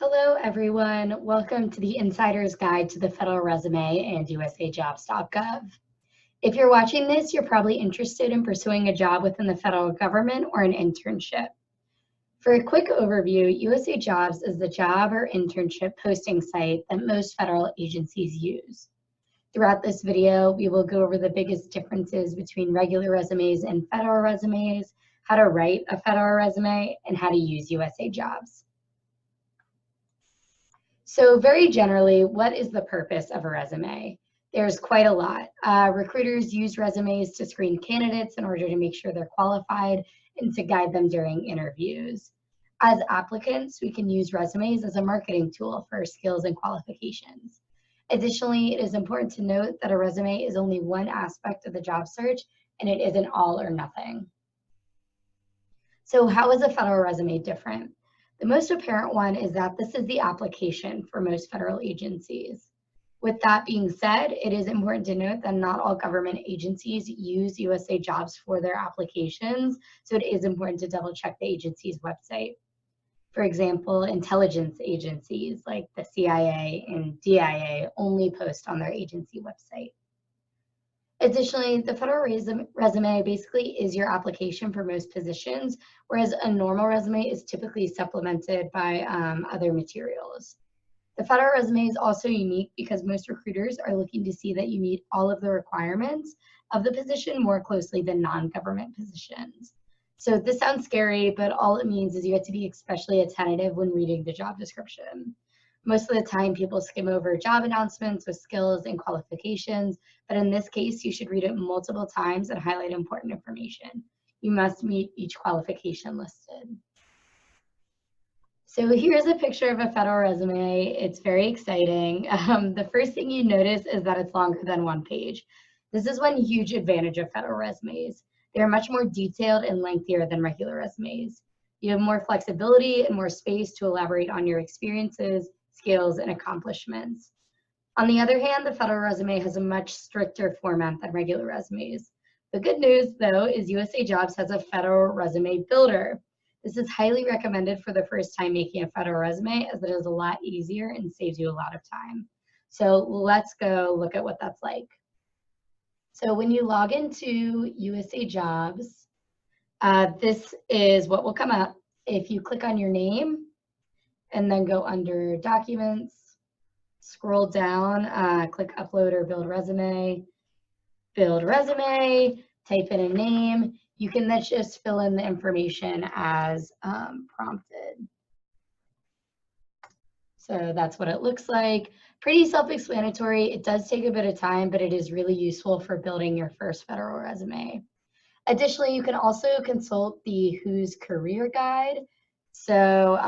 Hello, everyone. Welcome to the Insider's Guide to the Federal Resume and USAJobs.gov. If you're watching this, you're probably interested in pursuing a job within the federal government or an internship. For a quick overview, USA Jobs is the job or internship posting site that most federal agencies use. Throughout this video, we will go over the biggest differences between regular resumes and federal resumes, how to write a federal resume, and how to use USA Jobs. So very generally, what is the purpose of a resume? There's quite a lot. Recruiters use resumes to screen candidates in order to make sure they're qualified and to guide them during interviews. As applicants, we can use resumes as a marketing tool for skills and qualifications. Additionally, it is important to note that a resume is only one aspect of the job search and it isn't all or nothing. So how is a federal resume different? The most apparent one is that this is the application for most federal agencies. With that being said, it is important to note that not all government agencies use USA Jobs for their applications, so it is important to double check the agency's website. For example, intelligence agencies like the CIA and DIA only post on their agency website. Additionally, the federal resume basically is your application for most positions, whereas a normal resume is typically supplemented by other materials. The federal resume is also unique because most recruiters are looking to see that you meet all of the requirements of the position more closely than non-government positions. So this sounds scary, but all it means is you have to be especially attentive when reading the job description. Most of the time, people skim over job announcements with skills and qualifications, but in this case, you should read it multiple times and highlight important information. You must meet each qualification listed. So here's a picture of a federal resume. It's very exciting. The first thing you notice is that it's longer than one page. This is one huge advantage of federal resumes. They're much more detailed and lengthier than regular resumes. You have more flexibility and more space to elaborate on your experiences, skills, and accomplishments. On the other hand, the federal resume has a much stricter format than regular resumes. The good news, though, is USA Jobs has a federal resume builder. This is highly recommended for the first time making a federal resume, as it is a lot easier and saves you a lot of time. So let's go look at what that's like. So when you log into USA Jobs, this is what will come up. If you click on your name and then go under Documents, scroll down, click Upload or Build Resume, type in a name. You can then just fill in the information as prompted. So that's what it looks like. Pretty self-explanatory. It does take a bit of time, but it is really useful for building your first federal resume. Additionally, you can also consult the Who's Career Guide. So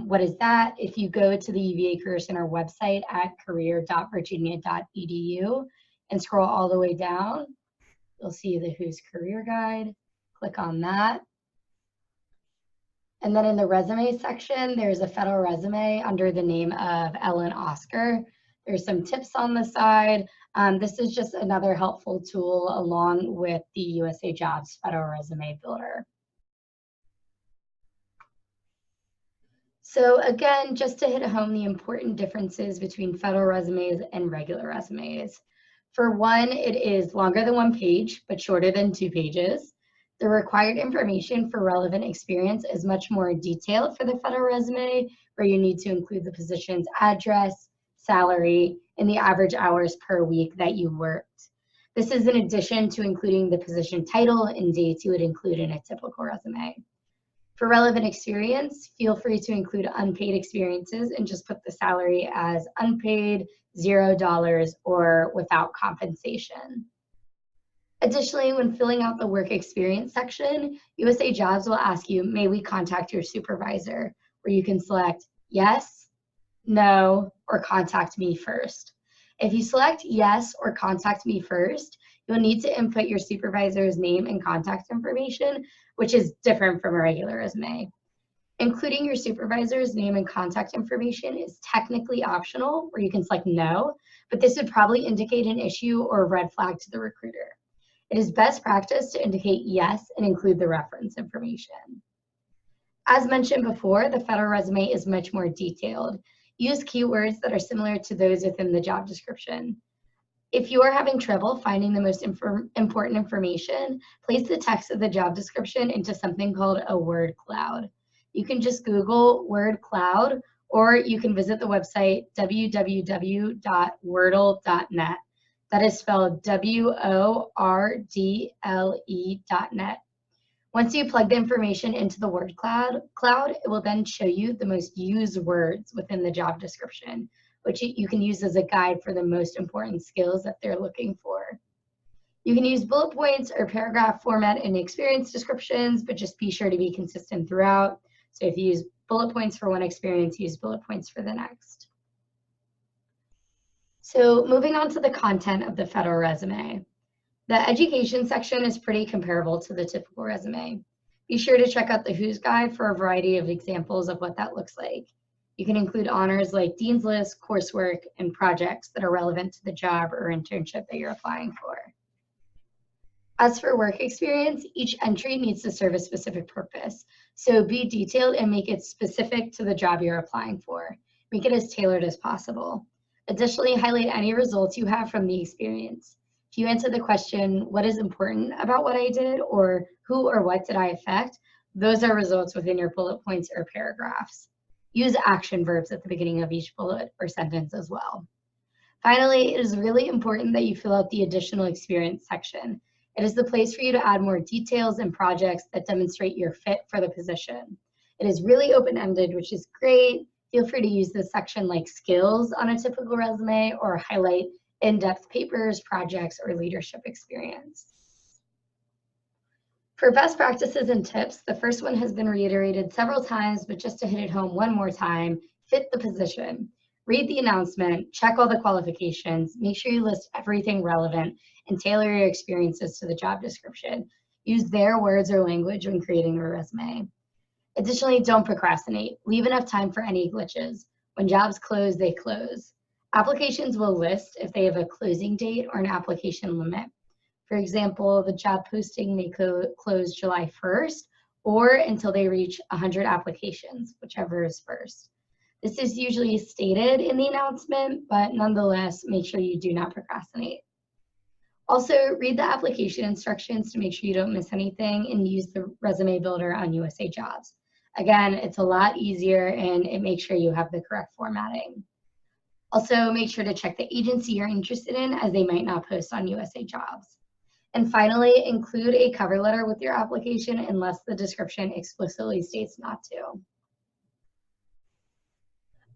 what is that? If you go to the UVA Career Center website at career.virginia.edu and scroll all the way down, you'll see the Who's Career Guide. Click on that. And then in the resume section, there's a federal resume under the name of Ellen Oscar. There's some tips on the side. This is just another helpful tool along with the USA Jobs Federal Resume Builder. So again, just to hit home the important differences between federal resumes and regular resumes. For one, it is longer than one page, but shorter than 2 pages. The required information for relevant experience is much more detailed for the federal resume, where you need to include the position's address, salary, and the average hours per week that you worked. This is in addition to including the position title and dates you would include in a typical resume. For relevant experience, feel free to include unpaid experiences and just put the salary as unpaid, $0, or without compensation. Additionally, when filling out the work experience section, USA Jobs will ask you, may we contact your supervisor, where you can select yes, no, or contact me first. If you select yes or contact me first, you'll need to input your supervisor's name and contact information, which is different from a regular resume. Including your supervisor's name and contact information is technically optional, where you can select no, but this would probably indicate an issue or a red flag to the recruiter. It is best practice to indicate yes and include the reference information. As mentioned before, the federal resume is much more detailed. Use keywords that are similar to those within the job description. If you are having trouble finding the most important information, place the text of the job description into something called a word cloud. You can just Google word cloud, or you can visit the website www.wordle.net. That is spelled WORDLE.net. Once you plug the information into the word cloud, it will then show you the most used words within the job description, which you can use as a guide for the most important skills that they're looking for. You can use bullet points or paragraph format in experience descriptions, but just be sure to be consistent throughout. So if you use bullet points for one experience, use bullet points for the next. So moving on to the content of the federal resume. The education section is pretty comparable to the typical resume. Be sure to check out the Who's Guide for a variety of examples of what that looks like. You can include honors like Dean's List, coursework, and projects that are relevant to the job or internship that you're applying for. As for work experience, each entry needs to serve a specific purpose. So be detailed and make it specific to the job you're applying for. Make it as tailored as possible. Additionally, highlight any results you have from the experience. If you answer the question, what is important about what I did, or who or what did I affect, those are results within your bullet points or paragraphs. Use action verbs at the beginning of each bullet or sentence as well. Finally, it is really important that you fill out the additional experience section. It is the place for you to add more details and projects that demonstrate your fit for the position. It is really open-ended, which is great. Feel free to use this section like skills on a typical resume, or highlight in-depth papers, projects, or leadership experience. For best practices and tips, the first one has been reiterated several times, but just to hit it home one more time, fit the position. Read the announcement, check all the qualifications, make sure you list everything relevant, and tailor your experiences to the job description. Use their words or language when creating your resume. Additionally, don't procrastinate. Leave enough time for any glitches. When jobs close, they close. Applications will list if they have a closing date or an application limit. For example, the job posting may close July 1st or until they reach 100 applications, whichever is first. This is usually stated in the announcement, but nonetheless, make sure you do not procrastinate. Also, read the application instructions to make sure you don't miss anything, and use the resume builder on USA Jobs. Again, it's a lot easier and it makes sure you have the correct formatting. Also, make sure to check the agency you're interested in, as they might not post on USA Jobs. And finally, include a cover letter with your application unless the description explicitly states not to.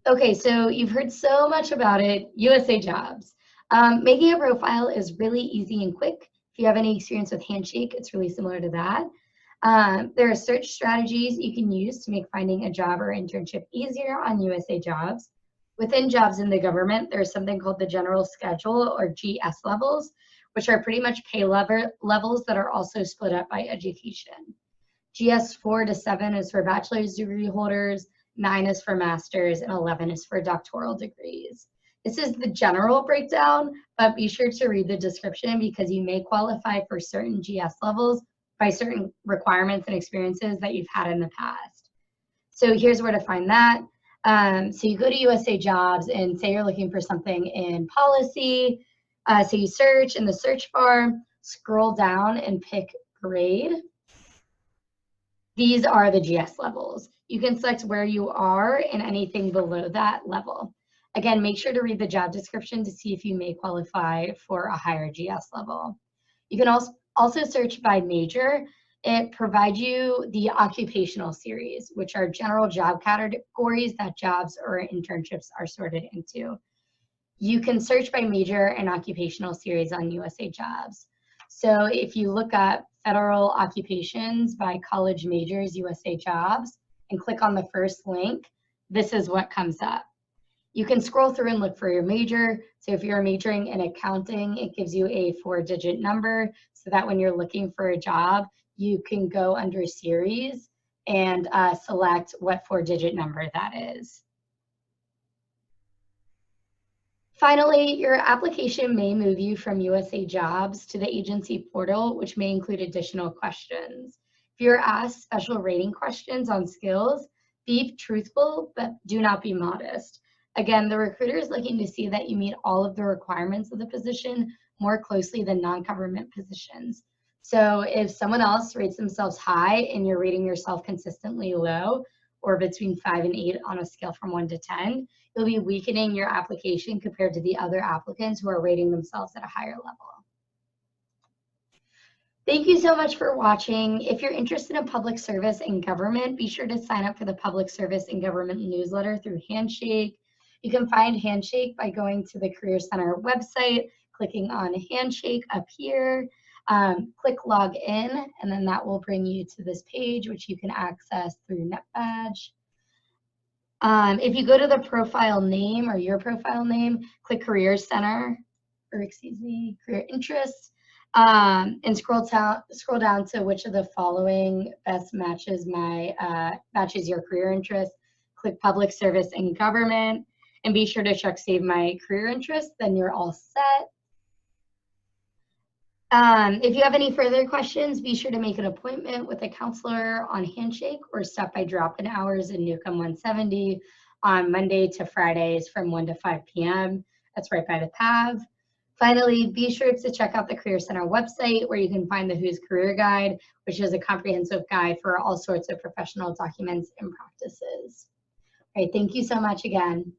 Okay, so you've heard so much about it, USA Jobs. Making a profile is really easy and quick. If you have any experience with Handshake, it's really similar to that. There are search strategies you can use to make finding a job or internship easier on USA Jobs. Within jobs in the government, there's something called the General Schedule, or GS levels, which are pretty much pay levels that are also split up by education. GS 4 to 7 is for bachelor's degree holders, 9 is for master's, and 11 is for doctoral degrees. This is the general breakdown, but be sure to read the description because you may qualify for certain GS levels by certain requirements and experiences that you've had in the past. So here's where to find that. So you go to USA Jobs and say you're looking for something in policy. So you search in the search bar, scroll down and pick grade. These are the GS levels. You can select where you are and anything below that level. Again, make sure to read the job description to see if you may qualify for a higher GS level. You can also search by major. It provides you the occupational series, which are general job categories that jobs or internships are sorted into. You can search by major and occupational series on USA Jobs. So if you look up federal occupations by college majors USA Jobs and click on the first link, this is what comes up. You can scroll through and look for your major. So if you're majoring in accounting, it gives you a 4-digit number so that when you're looking for a job, you can go under series and select what 4-digit number that is. Finally, your application may move you from USA Jobs to the agency portal, which may include additional questions. If you're asked special rating questions on skills, be truthful, but do not be modest. Again, the recruiter is looking to see that you meet all of the requirements of the position more closely than non-government positions. So if someone else rates themselves high and you're rating yourself consistently low, or between 5 and 8 on a scale from 1 to 10, you'll be weakening your application compared to the other applicants who are rating themselves at a higher level. Thank you so much for watching. If you're interested in public service and government, be sure to sign up for the public service and government newsletter through Handshake. You can find Handshake by going to the Career Center website, clicking on Handshake up here, click log in, and then that will bring you to this page, which you can access through NetBadge. If you go to the profile name or your profile name, click Career Center, or excuse me, Career Interests, and scroll down to which of the following best matches your career interest. Click Public Service and Government, and be sure to check Save My Career Interest, then you're all set. If you have any further questions, be sure to make an appointment with a counselor on Handshake or stop by drop-in hours in Newcomb 170 on Monday to Fridays from 1 to 5 p.m. That's right by the PAV. Finally, be sure to check out the Career Center website where you can find the Who's Career Guide, which is a comprehensive guide for all sorts of professional documents and practices. All right, thank you so much again.